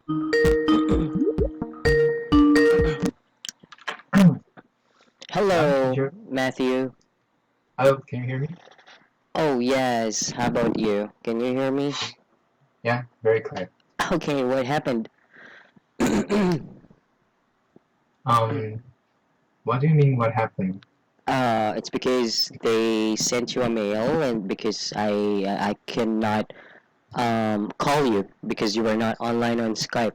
Yeah, Hello, teacher. Matthew. Hello, can you hear me? Oh, yes. How about you? Can you hear me? Yeah, very clear. Okay, what happened? Um, what do you mean what happened? It's because they sent you a mail, and because I cannot call you because you were not online on Skype.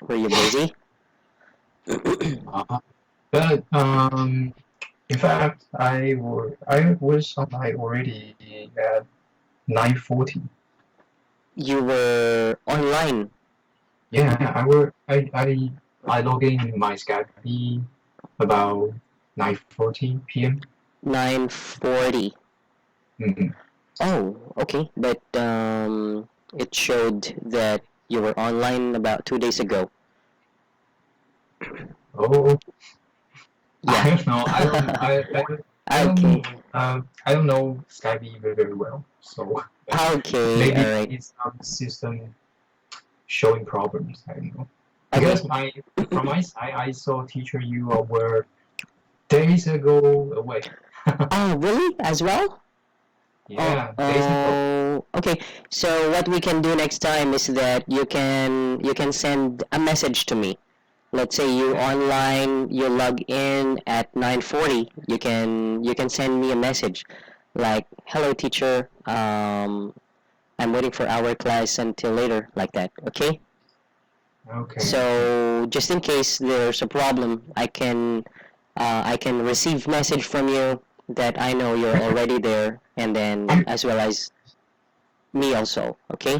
Were you busy? Uh, but in fact, I was online already at 9:40. You were online Yeah, I logged in my Skype about 9:40 p.m. 9:40. Mm-hmm. Oh, okay. But it showed that you were online about 2 days ago. Oh, Yeah. I don't know. Okay. I don't know Skype very well, so Okay, maybe alright. it's some system showing problems. I don't know. Okay. Because from my side, I saw teacher you were days ago away. Oh, really? As well? Yeah, days ago. Okay. So what we can do next time is that you can send a message to me. Let's say you Yeah. online, you log in at 9:40. You can send me a message like, "Hello, teacher. I'm waiting for our class until later," like that. Okay? Okay. Okay. So just in case there's a problem, I can receive message from you that I know you're already there, and then You, as well as me also. Okay?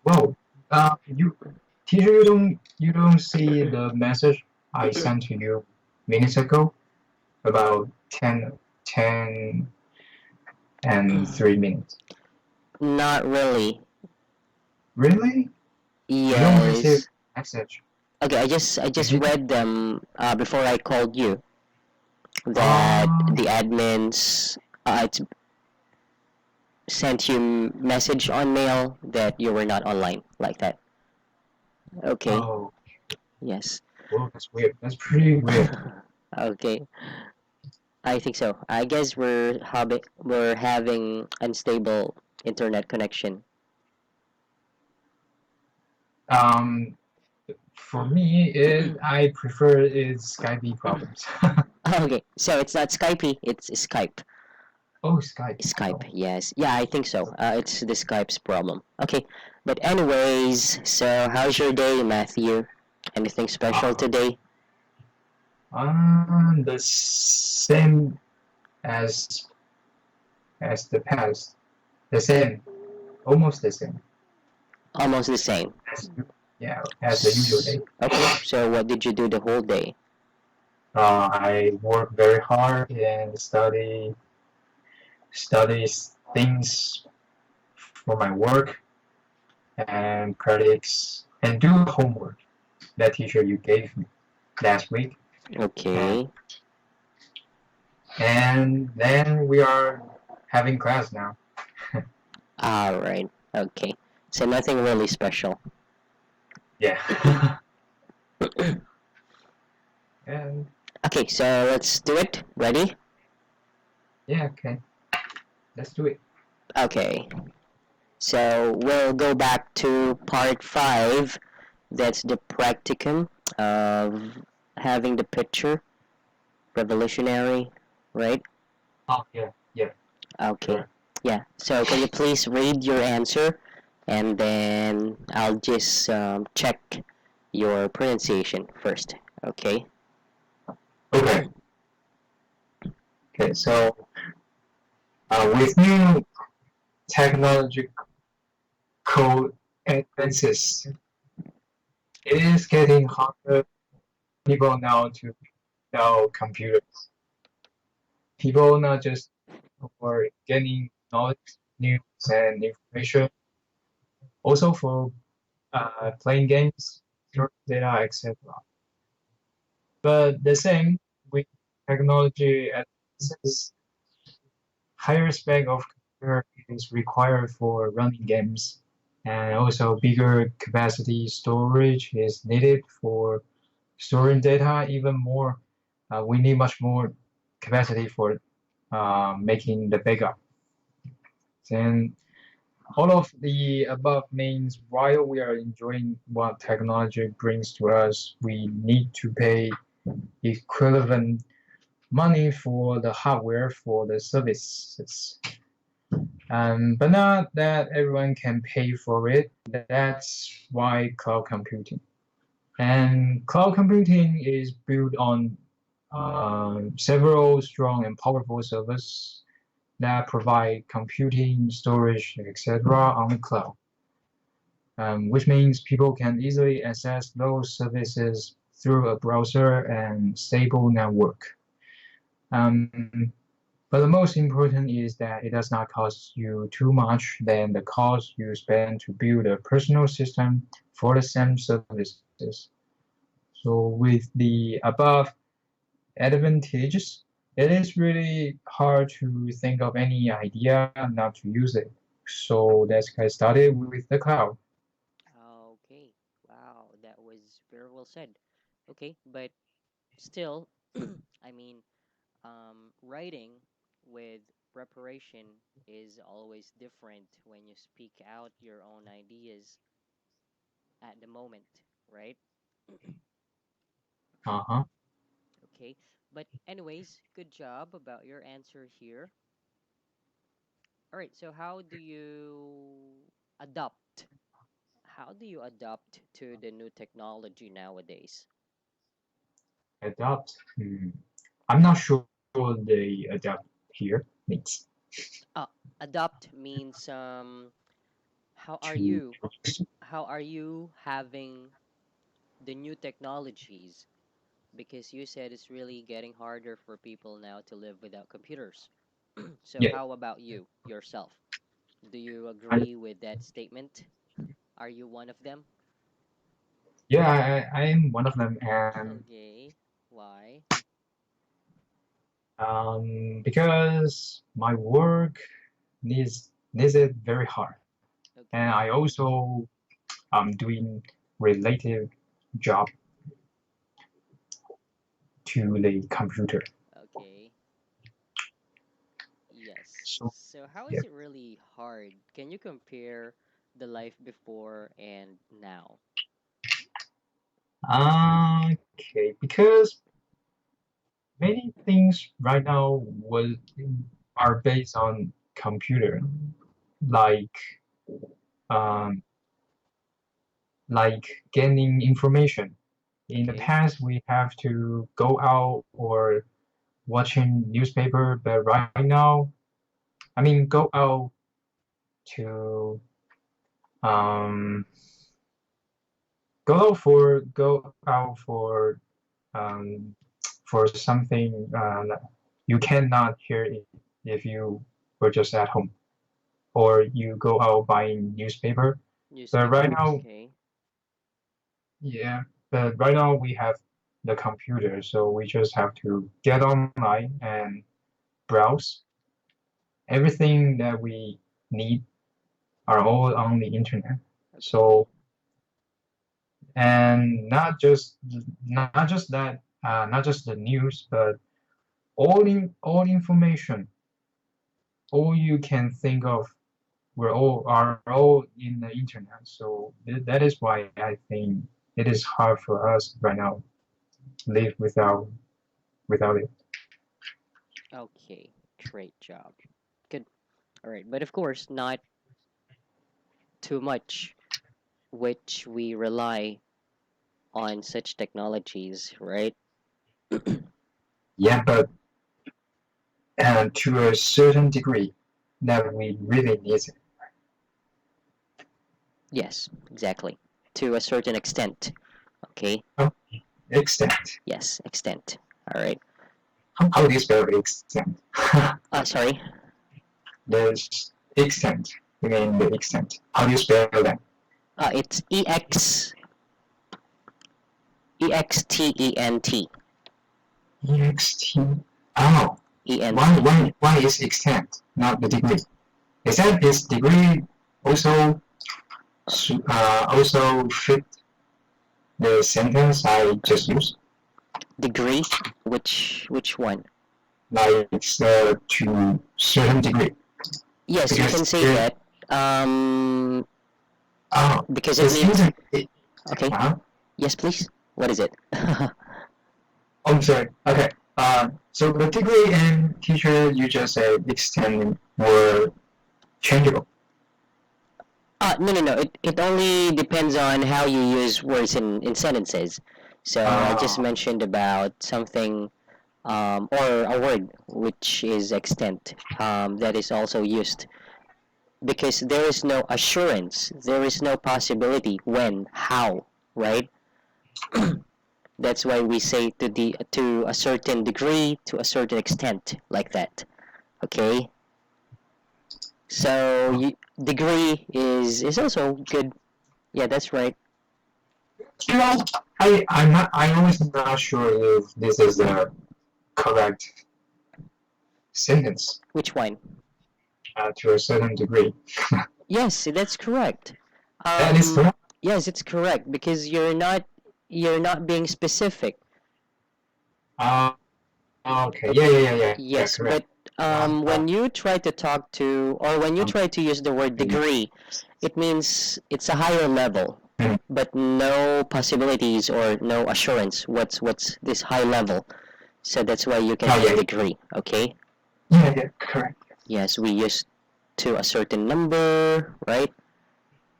Well, you teacher, you don't see the message I sent to you minutes ago about 10 and 3 minutes. Not really. Really? You don't receive Yes. message. Okay. I just You didn't. read them before I called you that Ah. the admins it's sent you message on mail that you were not online like that. Okay. Oh. Yes. Well, that's weird. That's pretty weird. Okay. I think so. I guess we're having unstable internet connection. Um, for me, I prefer is Skype problems. Okay, so it's not Skype, it's Skype. Oh, Skype. Skype, Oh. yes. Yeah, I think so. It's the Skype's problem. Okay, but anyways, so how's your day, Matthew? Anything special Uh, today? the same as the past. The same, almost the same. Almost the same. As yeah, as the usual day. Okay, so what did you do the whole day? I work very hard and study things for my work and practice and do homework that teacher you gave me last week. And Okay, then we are having class now. alright, okay. So nothing really special. Yeah. And Okay, so let's do it. Ready? yeah, okay. Let's do it. Okay, so we'll go back to part 5. That's the practicum of having the picture, revolutionary, right? Oh yeah, yeah, Okay, sure. yeah. So can you please read your answer, and then I'll just check your pronunciation first. Okay. Okay. Okay, so with new technological advances, it is getting harder for people now to know computers. People not just for getting knowledge, news, and information, also for playing games, storing data, etc. But the same with technology advances, higher spec of computer is required for running games and also bigger capacity storage is needed for storing data even more. We need much more capacity for making the backup. Then all of the above means while we are enjoying what technology brings to us, we need to pay equivalent money for the hardware for the services. But not that everyone can pay for it. That's why cloud computing. And cloud computing is built on several strong and powerful servers that provide computing, storage, etc. on the cloud, which means people can easily access those services through a browser and stable network. But the most important is that it does not cost you too much than the cost you spend to build a personal system for the same services. So with the above advantages, it is really hard to think of any idea not to use it. So let's get started with the cloud. Okay. Wow, that was very well said. Okay, but still, I mean, writing with preparation is always different when you speak out your own ideas at the moment, right? Uh-huh. Okay, but anyways, good job about your answer here. All right, so adapt? How do you adapt to the new technology nowadays? Adopt. I'm not sure the adopt here means Uh, Adopt means how are to. you how are you having the new technologies? Because you said it's really getting harder for people now to live without computers. So Yeah, how about you yourself? Do you I, agree with that statement? Are you one of them? yeah, I am one of them, and Okay. Why? because my work needs it very hard, and Okay. I also doing related job to the computer. Okay. Yes. So So how yeah, is it really hard? Can you compare the life before and now? okay, because many things right now will are based on computer, like um, like getting information. In the Okay. past, we have to go out or watching newspaper, but right now, I mean, to um, go out um, for something you cannot hear it if you were just at home or you go out buying newspaper. But right Newspaper. now, Okay. yeah, but right now we have the computer, so we just have to get online and browse. Everything that we need are all on the internet. Okay. So, and not just that, not just the news, but all information, all you can think of, are all in the internet. So that is why I think it is hard for us right now to live without it. Okay. Great job. Good. All right. But of course, not too much, which we rely on such technologies, right? Yeah, but to a certain degree, that we really need it. Yes, exactly. To a certain extent. Okay. Oh, extent. Yes, extent. All right. How do you spell extent? Sorry. There's extent. You mean the extent. How do you spell that? It's EXTENT. Ext. Oh, ENT. why is extent not the degree? Is that his degree also? also fit the sentence I just used, Degree? Which one? like to certain degree. Yes, you can Because say that. Because it the means sentence. okay. Uh-huh. Yes, please. What is it? I'm sorry. Okay. So the degree and teacher, you just said extending were changeable. No. It only depends on how you use words in sentences. So I just Uh, mentioned about something or a word which is extent that is also used because there is no assurance, there is no possibility when, how, right? That's why we say to a certain degree, to a certain extent, like that. Okay. So degree is also good. Yeah, that's right. you know, I'm always not sure if this is the correct sentence Which one? to a certain degree. Yes, that's correct. That is Um, correct. yes, it's correct because you're not being specific. Uh, okay. Yeah. Yes, Correct. but when you try to talk to or when you Um, try to use the word degree, it means it's a higher level, mm, but no possibilities or no assurance. What's this high level? So that's why you can oh say yeah, degree. Okay. yeah, correct. Yes, we use to a certain number, right?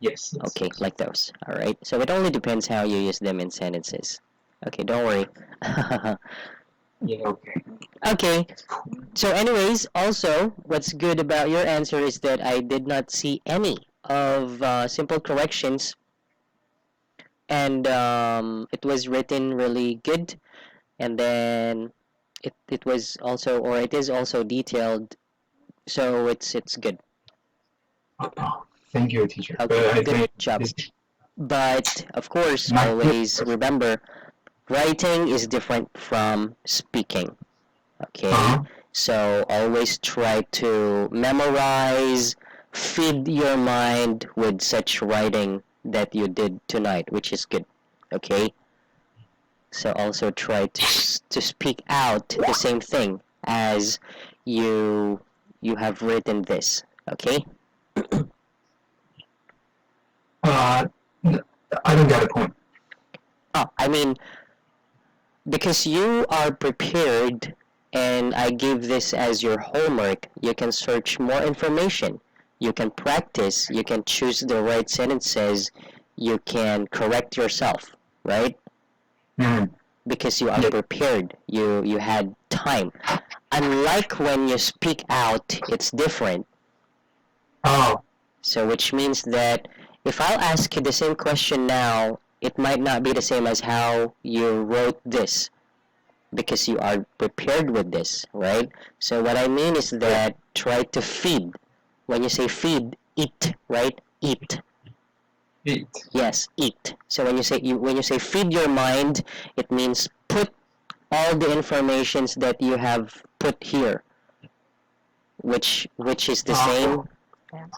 Yes. Okay, like those. All right. So it only depends how you use them in sentences. Okay, don't worry. Yeah. Okay. Okay. So, anyways, also, what's good about your answer is that I did not see any of simple corrections, and it was written really good, and then it was also, or it is also detailed, so it's good. Oh, thank you, teacher. Okay, But I good think job. this But of course, my always remember, writing is different from speaking. Okay, uh-huh. so always try to memorize, feed your mind with such writing that you did tonight, which is good. Okay, so also try to speak out the same thing as you you have written this. Okay. Uh, I don't get a point. Oh, I mean, because you are prepared and I give this as your homework, you can search more information. You can practice, you can choose the right sentences, you can correct yourself, right? Mm, Because you are yeah. prepared. You had time. Unlike when you speak out, it's different. Oh, So which means that if I'll ask you the same question now, it might not be the same as how you wrote this because you are prepared with this, right? So what I mean is yeah. that try to feed. When you say feed, eat, right? Eat. Eat. Yes, eat. So when you say feed your mind, it means put all the informations that you have put here, which is the Oh, same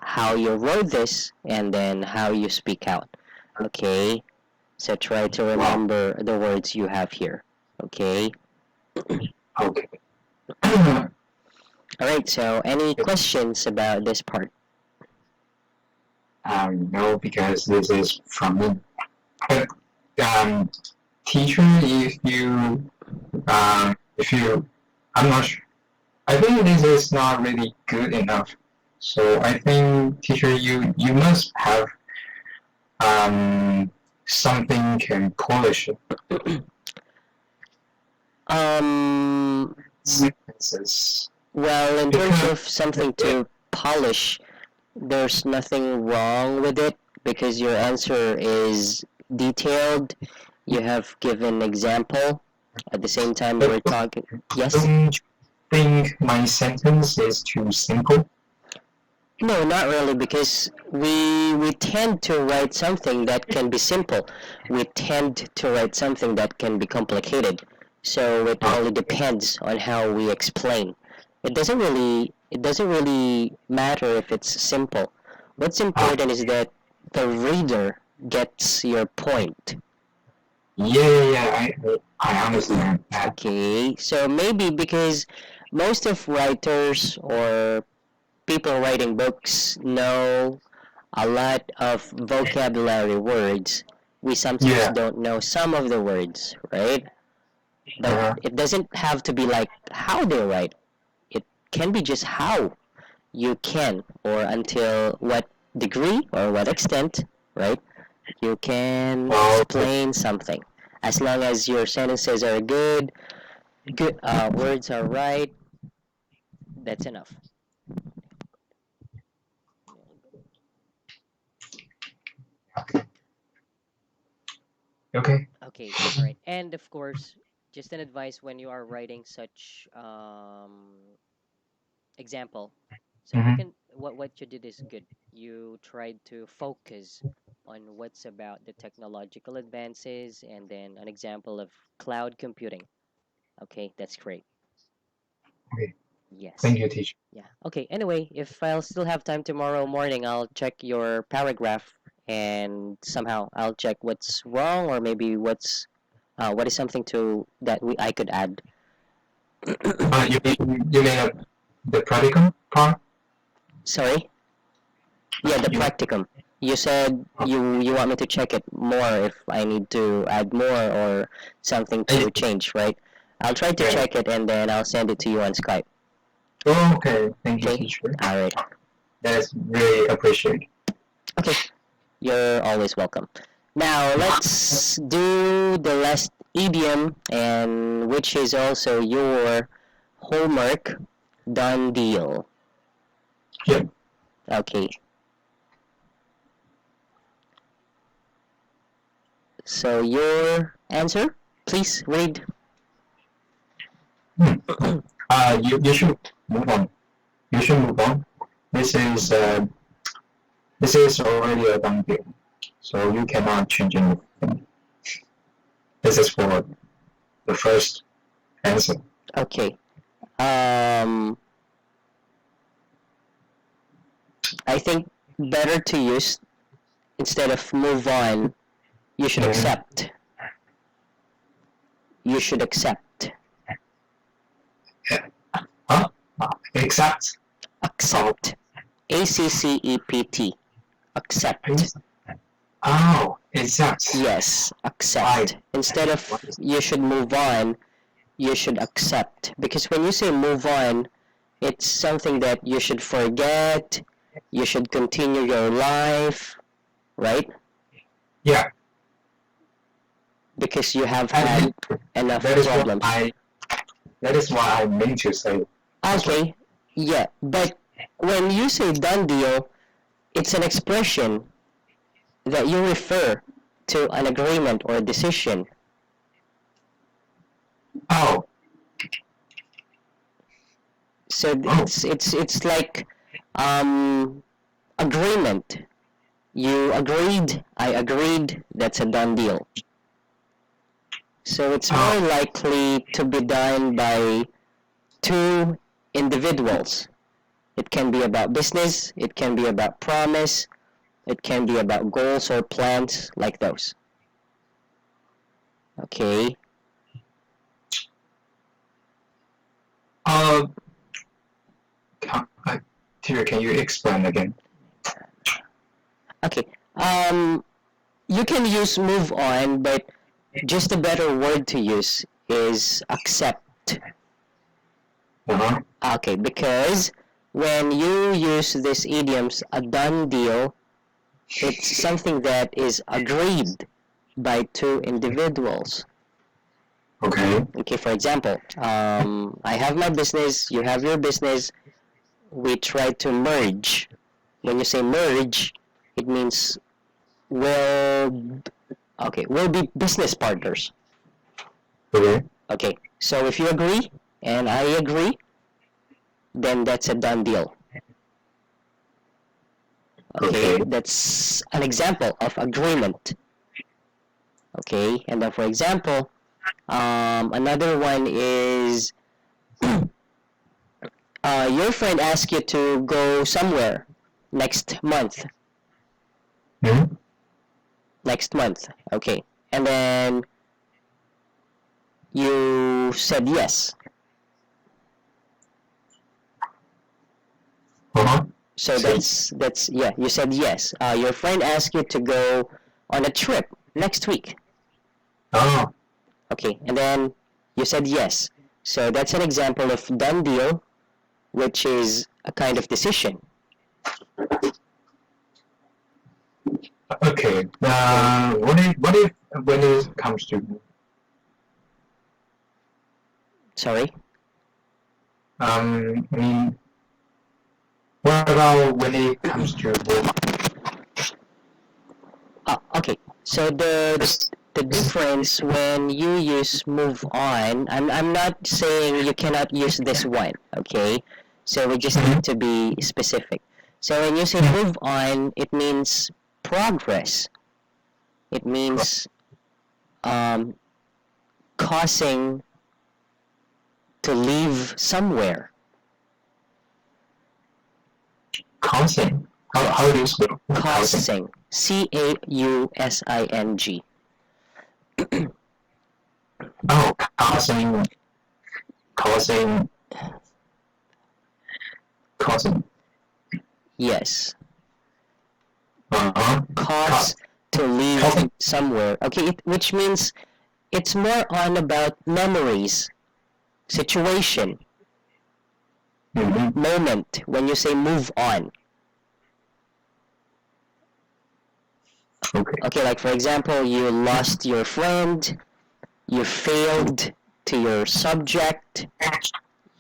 how you wrote this and then how you speak out. Okay? So try to wow. remember the words you have here. Okay? Okay. Alright, so any questions about this part? No, because this is from me. But um, teacher, if you, I'm not sure. I think this is not really good enough. So I think teacher, you must have something can polish it. Um, Sentences well, in terms because of something to polish, there's nothing wrong with it because your answer is detailed. You have given example. At the same time, we're but talking. Yes? don't you think my sentence is too simple? No, not really, because we tend to write something that can be simple. We tend to write something that can be complicated. So it Uh, only depends on how we explain. It doesn't really matter if it's simple. What's uh, important is that the reader gets your point. I understand that. Okay, so maybe because most of writers or people writing books know a lot of vocabulary words. We sometimes Yeah. don't know some of the words, right? But Uh-huh. it doesn't have to be like how they write. It can be just how you can, or until what degree or what extent, right? You can Oh, explain something. As long as your sentences are good, words are right, that's enough. Okay. Okay, all right. And of course, just an advice when you are writing such example. So you Mm-hmm. can what you did is good. You tried to focus on what's about the technological advances and then an example of cloud computing. Okay, that's great. Okay. Yes. Thank you, teacher. Yeah. Okay. Anyway, if I'll still have time tomorrow morning, I'll check your paragraph and somehow I'll check what's wrong or maybe what is something to that I could add. You mean the practical part? Sorry. Yeah, the You practicum. You said you want me to check it more if I need to add more or something eh, to change, right? I'll try to yeah. check it and then I'll send it to you on Skype. Oh, okay. Thank you, Okay? teacher. All right. That's really appreciated. Okay. You're always welcome. Now let's do the last idiom, and which is also your homework. Done deal. Yep. Okay. So your answer, please read. You should move on. You should move on. This is uh, this is already a done deal, so you cannot change anything. This is for the first answer. Okay. Um, I think better to use instead of move on. You should Mhm. accept. You should accept. Huh? Except. Accept. ACCEPT. Accept. Oh, except. Yes, accept. Instead of you should move on, you should accept. Because when you say move on, it's something that you should forget, you should continue your life, right? Yeah. Because you have And had enough that is what problems. that is what I meant to say. Okay, yeah, but when you say done deal, it's an expression that you refer to an agreement or decision. Oh, So it's like agreement. You agreed, I agreed, that's a done deal. So it's more likely to be done by two individuals. It can be about business, it can be about promise, it can be about goals or plans like those. Okay. uh, Teacher, can you explain again? Okay. You can use move on, but just a better word to use is accept. Uh-huh. Okay, because when you use these idioms, a done deal, it's something that is agreed by two individuals. Okay. Okay, for example, I have my business, you have your business, we try to merge. When you say merge, it means we'll, okay, we'll be business partners. Okay. Okay, so if you agree and I agree, then that's a done deal. Okay, Okay. that's an example of agreement. Okay, and then for example, another one is your friend asks you to go somewhere next month. Hmm? Next month. Okay. And then you said yes. Uh-huh. So that's yeah, you said yes. Your friend asked you to go on a trip next week. Oh, Okay. And then you said yes. So that's an example of done deal, which is a kind of decision. okay. What if when it comes to Sorry. I mean, what about when it comes to Okay. So the difference when you use move on, I'm not saying you cannot use this one, okay? So we just need to be specific. So when you say move on, it means progress. It means causing to leave somewhere. causing? How do you spell causing? Causing. Causing. Oh, causing, causing. Yes. Uh-huh. Cause to leave Causing. somewhere. Okay, which means it's more on about memories, situation, Mhm. moment when you say move on. Okay. Okay, like for example, you lost your friend, you failed to your subject,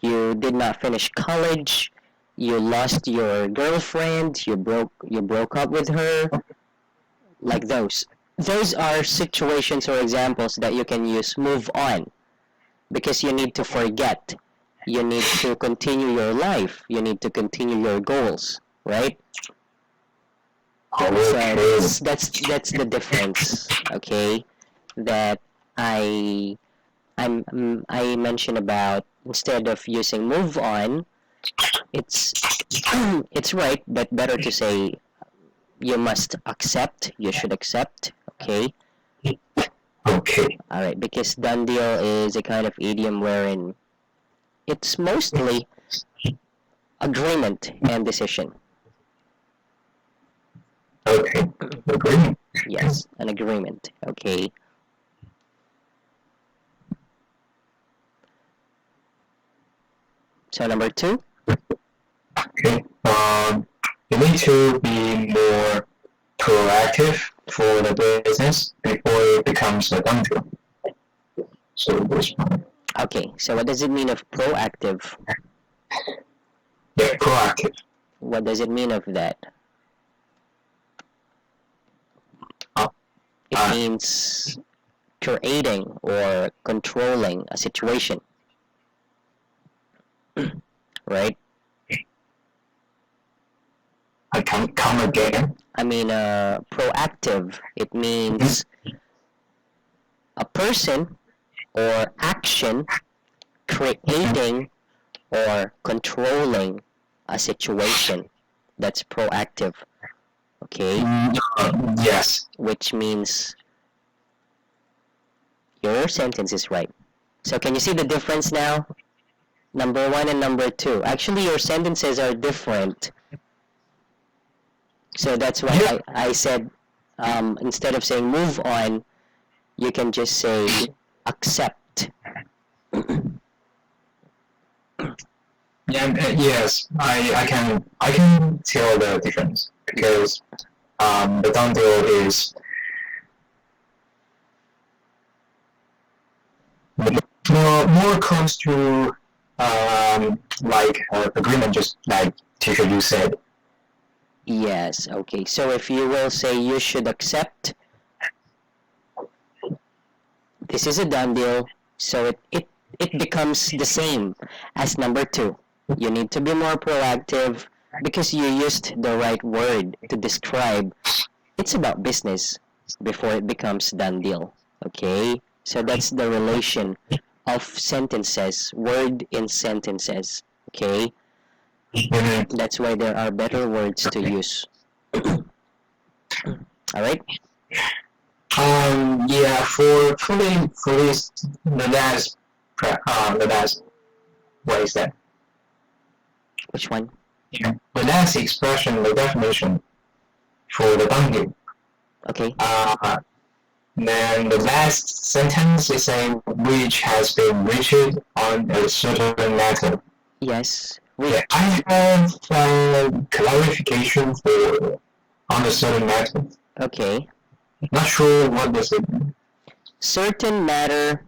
you did not finish college, you lost your girlfriend, you broke up with her, like those. Those are situations or examples that you can use move on because you need to forget. You need to continue your life. You need to continue your goals, right? So Okay. that's the difference, okay? That I mentioned about instead of using move on, it's it's right, but better to say you must accept. You should accept, okay? Okay. All right, because done deal is a kind of idiom wherein it's mostly agreement and decision. Okay. Agree. Yes, an agreement. Okay. So number 2. Okay. You need to be more proactive for the business before it becomes a done deal. So this one. Okay. So what does it mean of proactive? Yeah, proactive. What does it mean of that? It Uh, means creating or controlling a situation, right? I can come again. I mean, proactive. It means a person or action creating or controlling a situation. That's proactive. Okay, Yes. which means your sentence is right. So can you see the difference now? Number 1 and number 2. Actually, your sentences are different. So that's why Yeah. I said instead of saying move on, you can just say accept. Yeah, yes, I can tell the difference because the done deal is more close to like agreement, just like teacher you said. Yes, okay. So if you will say you should accept, this is a done deal, so it becomes the same as number 2. You need to be more proactive because you used the right word to describe it's about business before it becomes done deal. Okay? So that's the relation of sentences, word in sentences. Okay? Mhm. That's why there are better words to use. All right. Yeah, for this the last what is that? Which one? Yeah. The last expression, the definition for the donkey. Okay. Then the last sentence is saying which has been reached on a certain matter. Yes. Yeah, I have clarification for on a certain matter. Okay. Not sure what does it mean. Certain matter.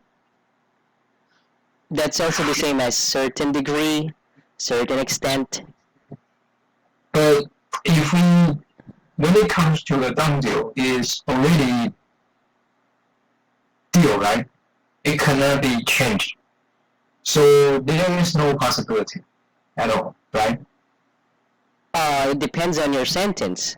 That's also the same as certain degree, certain extent. But if we, when it comes to the done deal, is already deal, right? It cannot be changed. So there is no possibility at all, right? It depends on your sentence.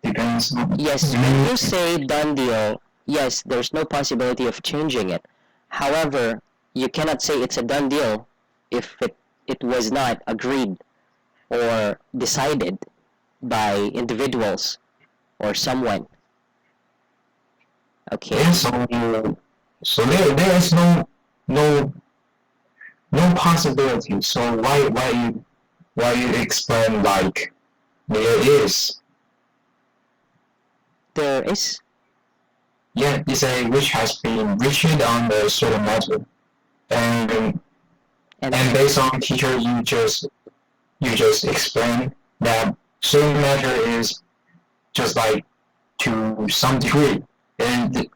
Depends. Yes, when you say done deal, yes, there's no possibility of changing it. However, you cannot say it's a done deal if it was not agreed or decided by individuals or someone. Okay. Yeah, so there is no possibility. So why you explain like there is? There is. Yeah, it's a which has been reached on the certain matter, and based on teacher you just explain that certain matter is just like to some degree, and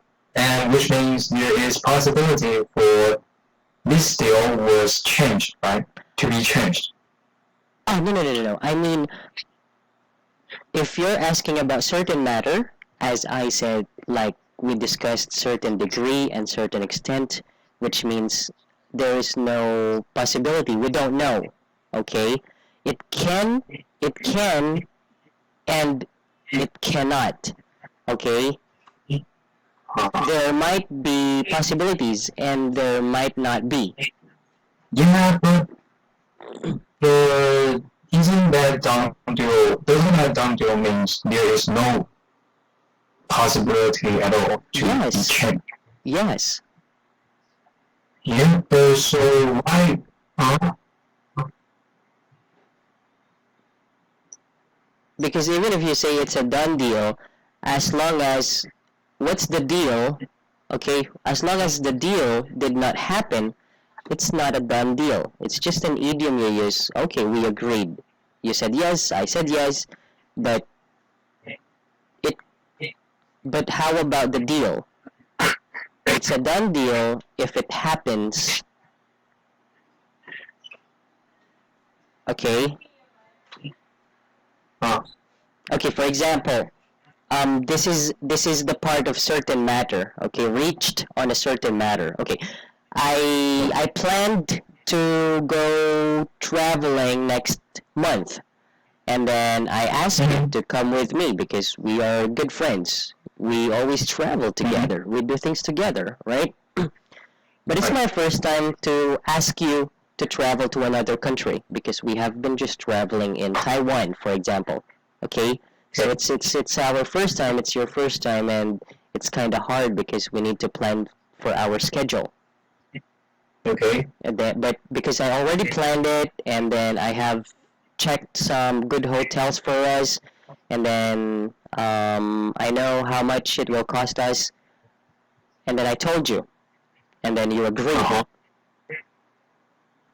which means there is possibility for this deal was changed, right? To be changed. Oh, no. I mean, if you're asking about certain matter, as I said, like we discussed certain degree and certain extent, which means there is no possibility. We don't know. Okay? It can, and it cannot. Okay? There might be possibilities and there might not be. Yeah, but isn't that done deal? Doesn't that done deal means there is no possibility at all to be changed? Yes. Yeah, but so why? Because even if you say it's a done deal, as long as what's the deal, okay, as long as the deal did not happen, it's not a done deal. It's just an idiom you use. Okay, we agreed. You said yes, I said yes, but but how about the deal? It's a done deal if it happens. Okay? Okay, for example, this is the part of certain matter. Okay, reached on a certain matter. Okay, I planned to go traveling next month, and then I asked you to come with me because we are good friends. We always travel together. We do things together, right? But it's my first time to ask you to travel to another country because we have been just traveling in Taiwan, for example. Okay, so it's our first time. It's your first time, and it's kind of hard because we need to plan for our schedule. Okay. But because I already planned it, and then I have checked some good hotels for us, and then I know how much it will cost us, and then I told you, and then you agreed,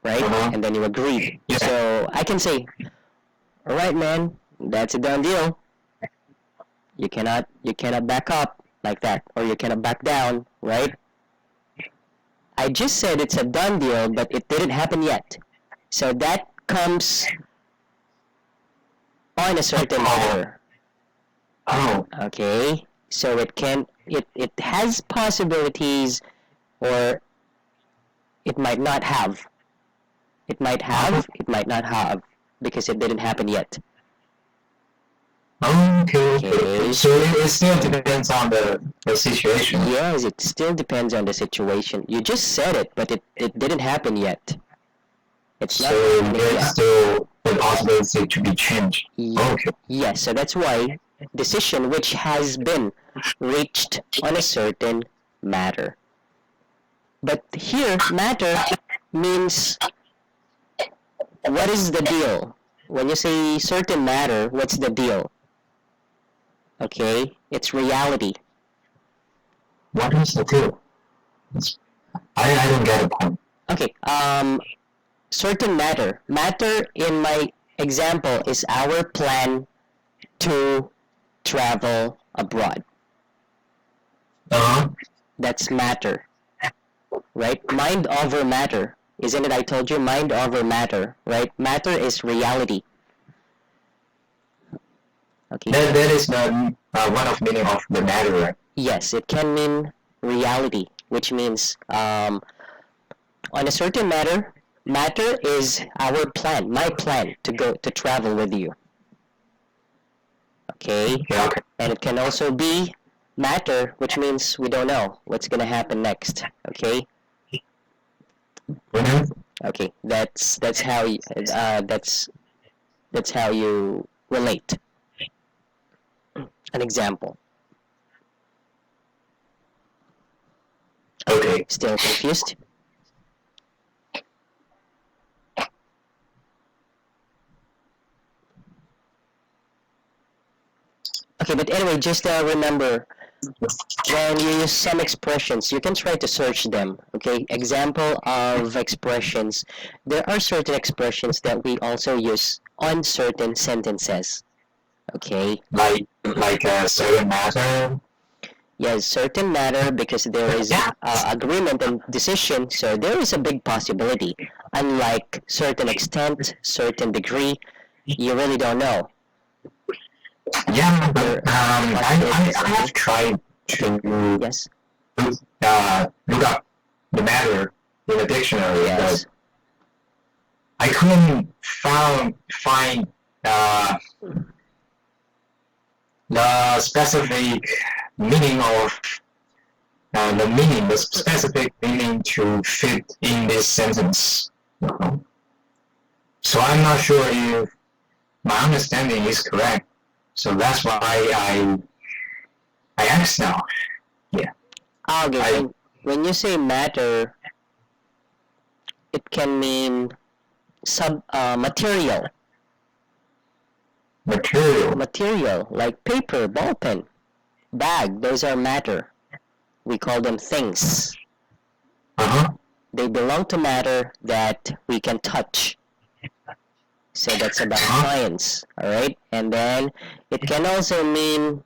right? And then you agreed. Yeah. So I can say, all right, man, that's a done deal. You cannot back up like that, or you cannot back down, right? I just said it's a done deal, but it didn't happen yet. So that comes on a certain matter. Oh. Okay? So it has possibilities, or it might not have. It might have, it might not have, because it didn't happen yet. Okay. So it still depends on the situation. Yes, it still depends on the situation. You just said it, but it didn't happen yet. It's not So happening there's yet. still the possibility to be changed. Okay. Yes, so that's why decision which has been reached on a certain matter. But here, matter means what is the deal? When you say certain matter, what's the deal? Okay, it's reality. What is the deal? I don't get a point. Okay, certain matter. Matter in my example is our plan to travel abroad. Uh-huh. That's matter, right? Mind over matter. Isn't it? I told you mind over matter, right? Matter is reality. Okay. That is the one of meaning of the matter, right? Yes, it can mean reality, which means on a certain matter, matter is our plan, my plan to go to travel with you. Okay, Yeah, okay. and it can also be matter, which means we don't know what's gonna happen next. Okay, Mhm. okay, that's how you, that's how you relate. An example. Okay. Still confused? Okay, but anyway, just remember, when you use some expressions, you can try to search them, okay? Example of expressions. There are certain expressions that we also use on certain sentences, okay? Like a certain matter. Yes, certain matter because there is agreement and decision, so there is a big possibility. Unlike certain extent, certain degree, you really don't know. Yeah, but I have tried to Yes? look up the matter in a dictionary, Yes. but I couldn't find the specific meaning of the specific meaning to fit in this sentence. So I'm not sure if my understanding is correct. So that's why I asked now. Okay, when you say matter, it can mean material. Material, like paper, ball pen, bag, those are matter. We call them things. Uh-huh. They belong to matter that we can touch. So that's about science, alright? And then it can also mean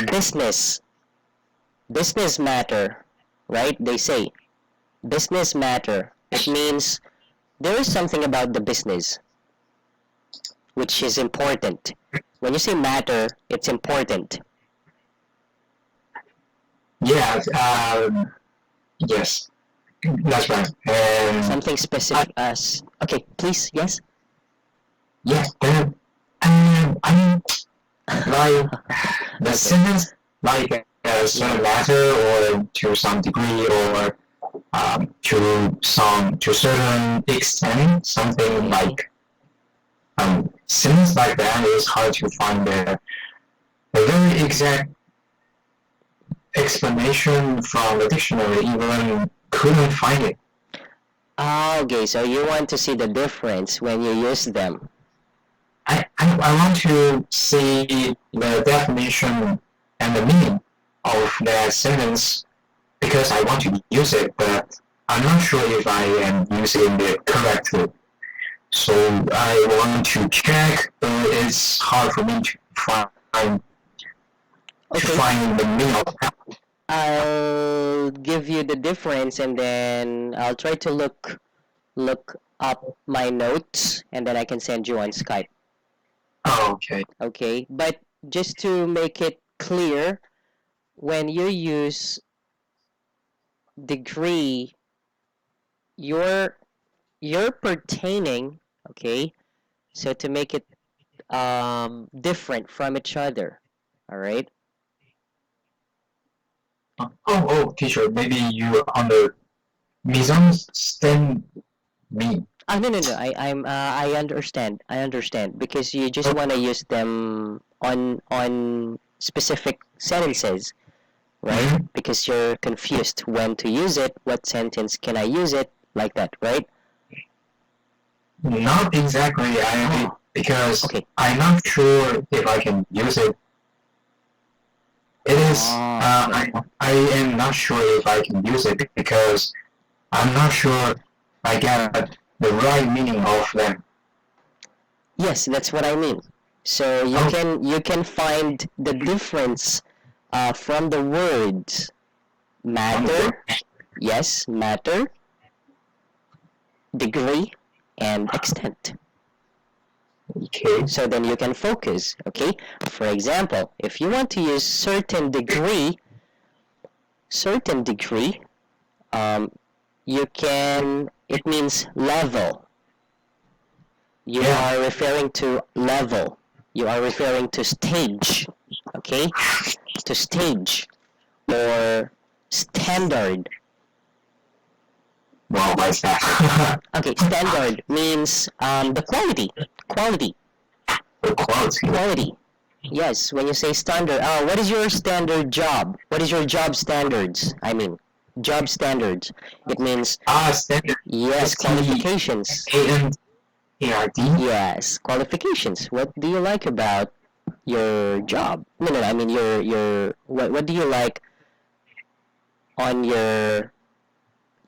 business. Business matter, right? They say business matter. It means there is something about the business which is important. When you say matter, it's important. Yeah, yes, that's right. Something specific as okay, please, yes. Yes, then I mean, like the sentence, like a certain matter, or to some degree, or to certain extent, something like sentence like that is hard to find a very exact explanation from the dictionary. Even couldn't find it. Okay, so you want to see the difference when you use them. I want to see the definition and the meaning of that sentence because I want to use it, but I'm not sure if I am using it correctly. So I want to check, but it's hard for me to find the meaning of that. I'll give you the difference and then I'll try to look up my notes and then I can send you on Skype. Oh, okay. Okay, but just to make it clear, when you use degree, you're pertaining, okay, so to make it different from each other, all right? Teacher, maybe you misunderstand me. No. I understand because you just want to use them on specific sentences, right? Because you're confused when to use it, what sentence can I use it, like that, right? Not exactly. Because Okay. I'm not sure if I can use it. It is. I am not sure if I can use it because I'm not sure I get the right meaning of them. Yes, that's what I mean. So you can find the difference from the words matter, yes, matter, degree, and extent. Okay. So then you can focus, okay? For example, if you want to use certain degree, you can, it means level. You are referring to level. You are referring to stage, okay? To stage or standard. Well, why is that? Okay, standard means the quality. The quality. Yes, when you say standard, what is your standard job? What is your job standards? I mean, job standards. It means Standard. yes, qualifications. A-N-A-R-D. Yes, qualifications. What do you like about your job? No, I mean your what do you like on your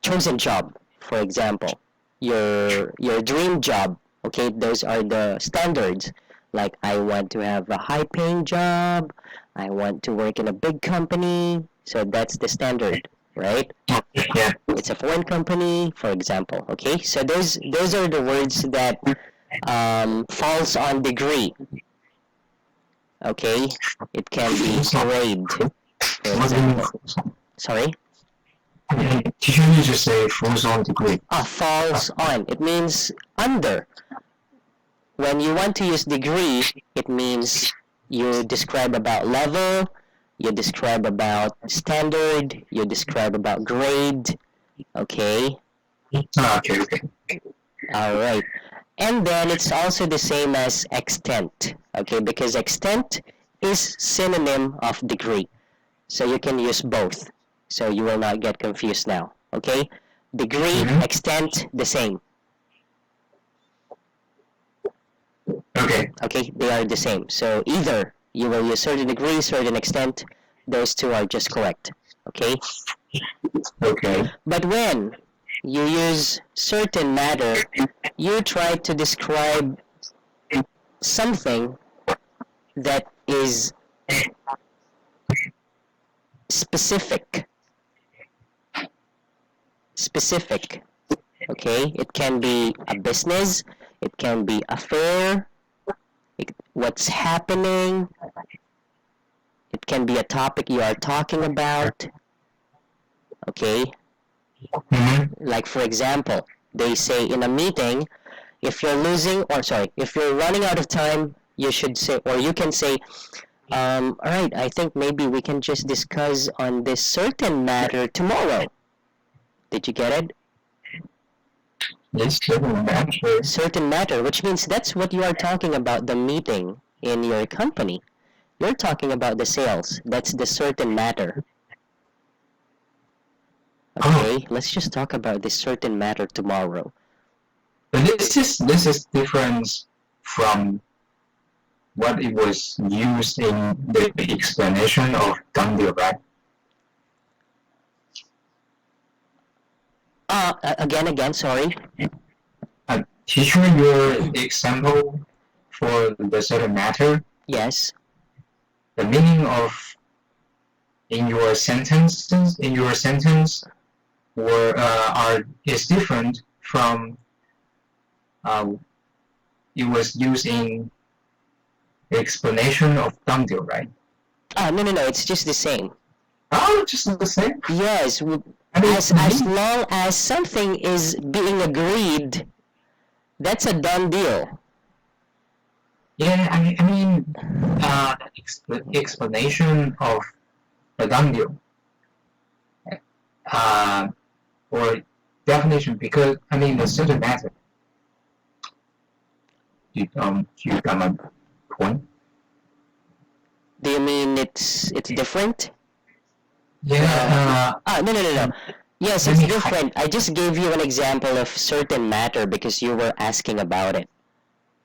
chosen job, for example? Your dream job. Okay, those are the standards. Like I want to have a high paying job, I want to work in a big company. So that's the standard, right? Yeah. It's a foreign company, for example. Okay, so those are the words that falls on degree. Okay, it can be grade, for What do you mean example. full zone? Sorry? Did you just say full zone degree? Falls on. It means under. When you want to use degree, it means you describe about level, you describe about standard, you describe about grade. Okay? Okay. Alright. And then it's also the same as extent. Okay, because extent is synonym of degree. So you can use both. So you will not get confused now. Okay? Degree, extent, the same. Okay, they are the same. So either you will use certain degree, certain extent, those two are just correct. Okay? Okay. But when you use certain matter, you try to describe something that is specific. Okay? It can be a business, it can be a fair, what's happening, it can be a topic you are talking about. Okay? Like for example, they say in a meeting, if you're running out of time, you should say, or you can say, alright, I think maybe we can just discuss on this certain matter tomorrow. Did you get it? Yes, certain matter. Certain matter, which means that's what you are talking about, the meeting in your company. You're talking about the sales. That's the certain matter. Okay, let's just talk about this certain matter tomorrow. But this is different from what it was used in the explanation of Gandhi, right? Again, sorry. Teacher, your example for the certain matter, Yes. the meaning of in your sentence is different from it was used in the explanation of Gandhi, right? No, it's just the same. Oh, just the same. Yes, as long as something is being agreed, that's a done deal. Yeah, I mean, explanation of the done deal, or definition, because I mean the certain matter. You got my point. Do you mean it's different? Yeah. No. Yes, Let it's me different. I just gave you an example of certain matter because you were asking about it.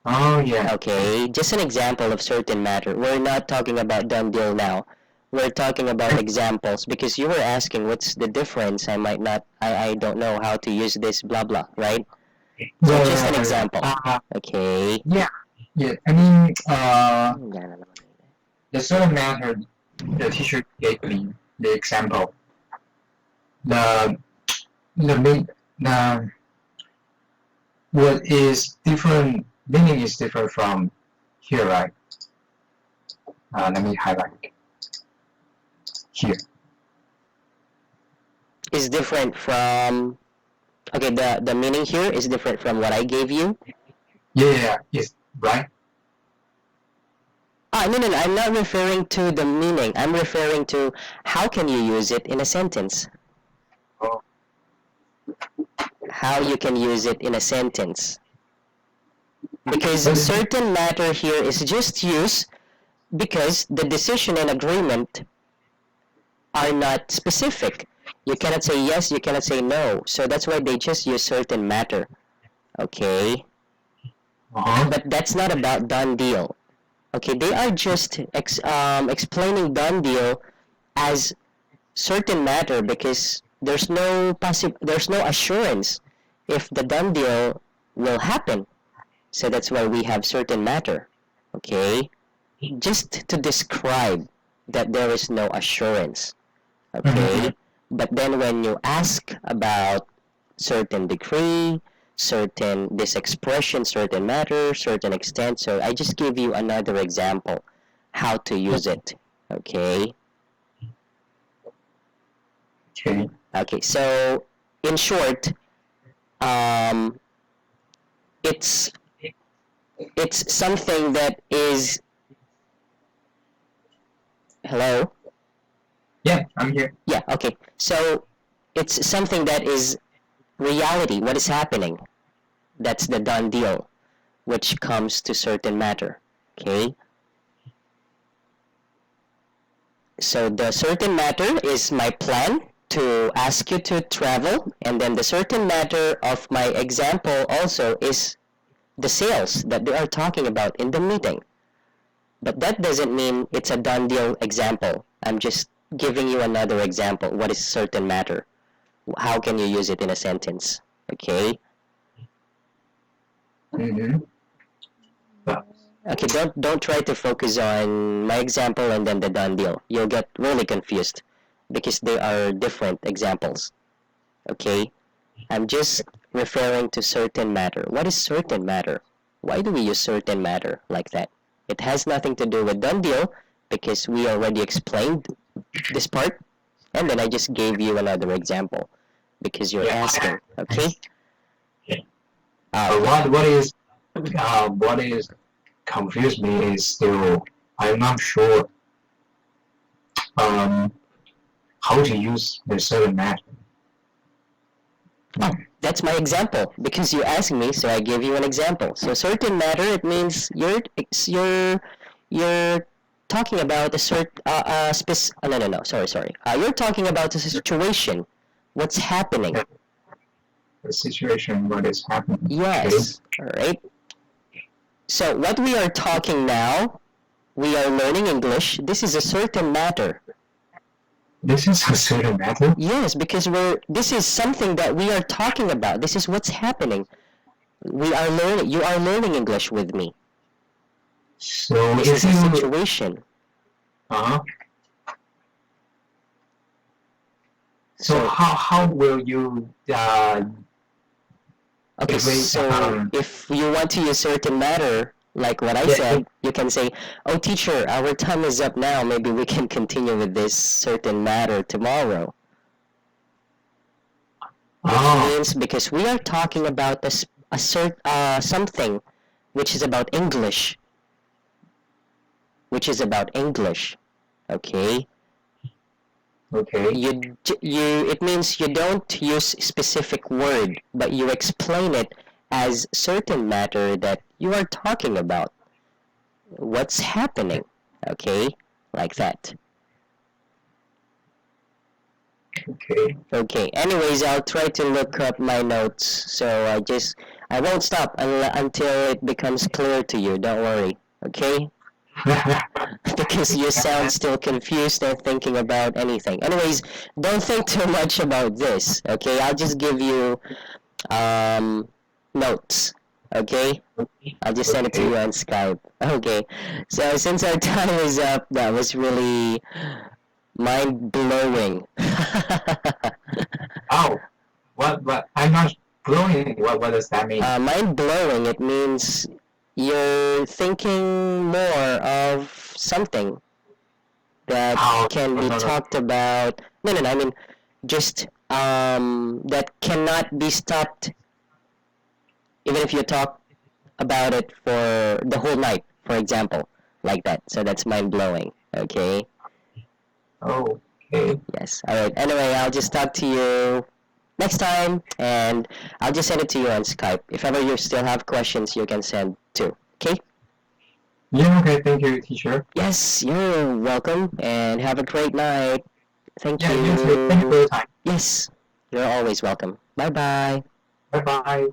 Oh yeah. Okay, just an example of certain matter. We're not talking about done deal now. We're talking about examples because you were asking what's the difference. I don't know how to use this, blah blah, right? So Yeah, just an yeah, example. yeah. Okay. Yeah. Yeah. I mean, Yeah, the certain matter the teacher gave me the example. The the what is different meaning is different from here, right? Let me highlight here. is different from. Okay, the meaning here is different from what I gave you. Yeah, yes, right. No. I'm not referring to the meaning. I'm referring to how can you use it in a sentence. Oh, How you can use it in a sentence. Because but certain matter here is just used because the decision and agreement are not specific. You cannot say yes, you cannot say no. So that's why they just use certain matter. Okay? But that's not about done deal. Okay, they are just explaining done deal as certain matter because there's no assurance if the done deal will happen. So that's why we have certain matter. Okay? Just to describe that there is no assurance. Okay? But then when you ask about certain degree, certain this expression, certain matter, certain extent, so I just give you another example how to use it. Okay? okay. Okay, so in short, um, it's it's something that is hello. Yeah, I'm here. Yeah, okay. So it's something that is reality, what is happening. That's the done deal, which comes to certain matter. Okay? So the certain matter is my plan to ask you to travel, and then the certain matter of my example also is the sales that they are talking about in the meeting. But that doesn't mean it's a done deal example. I'm just giving you another example. What is certain matter? How can you use it in a sentence? Okay? Mm-hmm. Okay, don't try to focus on my example and then the done deal. You'll get really confused because they are different examples. Okay? I'm just referring to certain matter. What is certain matter? Why do we use certain matter like that? It has nothing to do with done deal because we already explained this part and then I just gave you another example because you're Yeah. asking. Okay? What is confused me is still I'm not sure how to use the certain matter. That's my example because you asked me, so I gave you an example. So certain matter, it means you're talking about a no. Sorry. You're talking about a situation. What's happening? The situation, what is happening. Yes. All right. So what we are talking now, we are learning English. This is a certain matter. This is a certain matter. Yes, because this is something that we are talking about. This is what's happening. We are learning. You are learning English with me. So This if is a you situation. So how will you Okay, so if you want to use certain matter, like what I said, you can say, "Oh, teacher, our time is up now. Maybe we can continue with this certain matter tomorrow." Which means because we are talking about something which is about English, okay? Okay. It means you don't use specific word, but you explain it as certain matter that you are talking about. What's happening, okay? like that. Okay. Okay. Anyways, I'll try to look up my notes. So I won't stop until it becomes clear to you. Don't worry. Okay? Because you sound still confused and thinking about anything. Anyways, don't think too much about this. Okay? I'll just give you notes. Okay? I'll just send it to you on Skype. Okay. So since our time is up, that was really mind blowing. Oh, what? I'm not blowing. What does that mean? Mind blowing, it means you're thinking more of something that Oh, can be no. talked about. No, I mean, just that cannot be stopped even if you talk about it for the whole night, for example, like that. So that's mind blowing. Okay. Oh, okay. Yes. All right. Anyway, I'll just talk to you next time, and I'll just send it to you on Skype. If ever you still have questions, you can send too. Okay? Yeah, okay. Thank you, teacher. Yes, you're welcome, and have a great night. Thank Yeah, you. you too. Thank you for your time. Yes, you're always welcome. Bye bye. Bye bye.